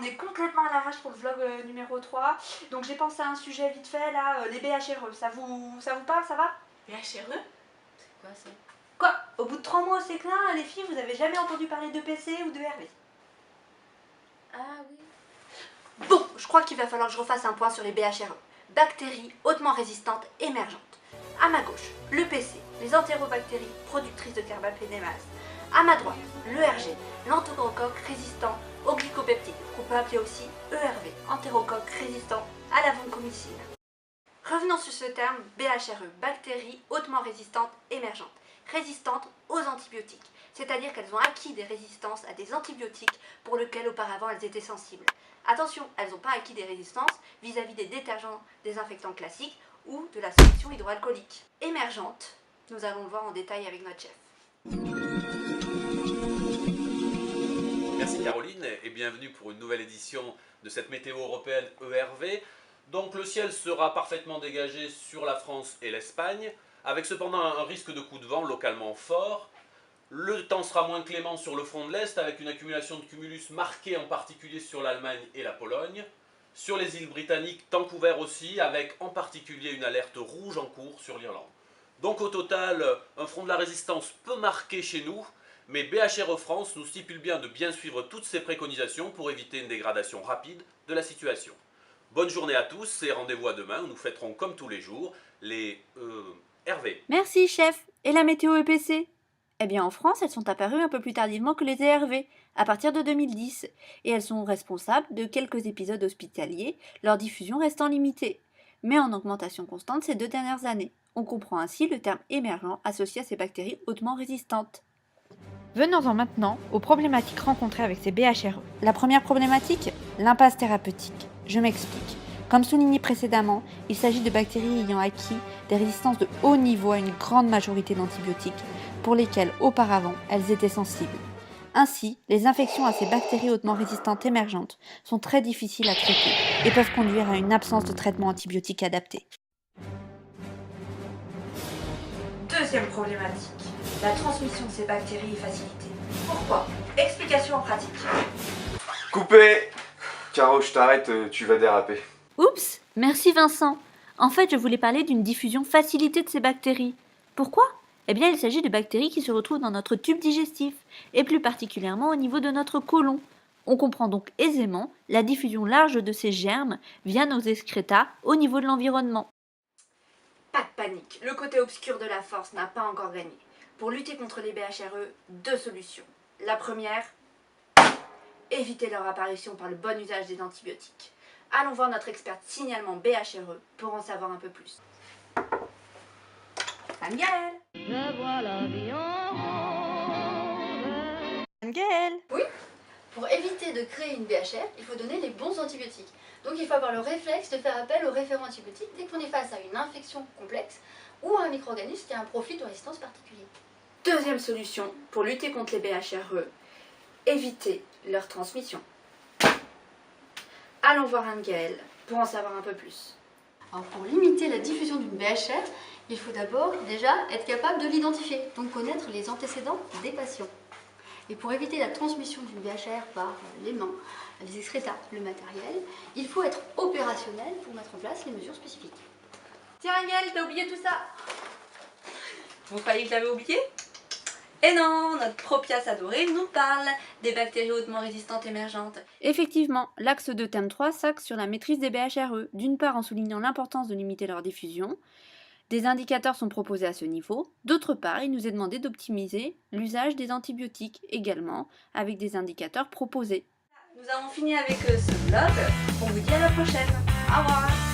est complètement à l'arrache pour le vlog numéro 3. Donc j'ai pensé à un sujet vite fait là, les BHRE. Ça vous parle, ça va? BHRE? C'est quoi ça? Quoi? Au bout de 3 mois au Séclin, les filles, vous avez jamais entendu parler de PC ou de RV? Ah oui. Bon, je crois qu'il va falloir que je refasse un point sur les BHRE. Bactéries hautement résistantes émergentes. À ma gauche, le PC, les entérobactéries productrices de carbaphénémase. À ma droite, l'ERG, l'entérocoque résistant aux glycopeptides, qu'on peut appeler aussi ERV, entérocoque résistant à la vancomycine. Revenons sur ce terme BHRE, bactéries hautement résistantes émergentes, résistantes aux antibiotiques, c'est-à-dire qu'elles ont acquis des résistances à des antibiotiques pour lesquels auparavant elles étaient sensibles. Attention, elles n'ont pas acquis des résistances vis-à-vis des détergents désinfectants classiques ou de la solution hydroalcoolique. Émergente, nous allons le voir en détail avec notre chef. Merci Caroline et bienvenue pour une nouvelle édition de cette météo européenne ERV. Donc le ciel sera parfaitement dégagé sur la France et l'Espagne, avec cependant un risque de coup de vent localement fort. Le temps sera moins clément sur le front de l'Est, avec une accumulation de cumulus marquée en particulier sur l'Allemagne et la Pologne. Sur les îles britanniques, temps couvert aussi, avec en particulier une alerte rouge en cours sur l'Irlande. Donc au total, un front de la résistance peu marqué chez nous, mais BHRE France nous stipule bien de bien suivre toutes ces préconisations pour éviter une dégradation rapide de la situation. Bonne journée à tous et rendez-vous à demain où nous fêterons comme tous les jours les RV. Merci, chef. Et la météo EPC? Eh bien, en France, elles sont apparues un peu plus tardivement que les ERV, à partir de 2010, et elles sont responsables de quelques épisodes hospitaliers, leur diffusion restant limitée, mais en augmentation constante ces 2 dernières années. On comprend ainsi le terme émergent associé à ces bactéries hautement résistantes. Venons-en maintenant aux problématiques rencontrées avec ces BHRE. La première problématique, l'impasse thérapeutique. Je m'explique. Comme souligné précédemment, il s'agit de bactéries ayant acquis des résistances de haut niveau à une grande majorité d'antibiotiques, pour lesquels auparavant elles étaient sensibles. Ainsi, les infections à ces bactéries hautement résistantes émergentes sont très difficiles à traiter et peuvent conduire à une absence de traitement antibiotique adapté. Deuxième problématique, la transmission de ces bactéries est facilitée. Pourquoi? Explication en pratique. Coupé! Caro, je t'arrête, tu vas déraper. Oups, merci Vincent. En fait, je voulais parler d'une diffusion facilitée de ces bactéries. Pourquoi? Eh bien, il s'agit de bactéries qui se retrouvent dans notre tube digestif, et plus particulièrement au niveau de notre côlon. On comprend donc aisément la diffusion large de ces germes via nos excrétas au niveau de l'environnement. Pas de panique, le côté obscur de la force n'a pas encore gagné. Pour lutter contre les BHRE, 2 solutions. La première, éviter leur apparition par le bon usage des antibiotiques. Allons voir notre experte signalement BHRE pour en savoir un peu plus. Anne-Gaëlle! Je vois la vie en rose. Gaëlle! Oui. Pour éviter de créer une BHR, il faut donner les bons antibiotiques. Donc il faut avoir le réflexe de faire appel au référent antibiotique dès qu'on est face à une infection complexe ou à un micro-organisme qui a un profil de résistance particulier. Deuxième solution pour lutter contre les BHRE, éviter leur transmission. Allons voir Anne-Gaëlle pour en savoir un peu plus. Alors pour limiter la diffusion d'une BHR, il faut d'abord déjà être capable de l'identifier, donc connaître les antécédents des patients. Et pour éviter la transmission d'une BHR par les mains, les excrétas, le matériel, il faut être opérationnel pour mettre en place les mesures spécifiques. Tiens Anne-Gaëlle, t'as oublié tout ça? Vous croyez que je l'avais oublié? Eh non, notre Propias adoré nous parle des bactéries hautement résistantes émergentes. Effectivement, l'axe de thème 3 s'axe sur la maîtrise des BHRE, d'une part en soulignant l'importance de limiter leur diffusion. Des indicateurs sont proposés à ce niveau. D'autre part, il nous est demandé d'optimiser l'usage des antibiotiques également, avec des indicateurs proposés. Nous avons fini avec ce vlog. On vous dit à la prochaine. Au revoir.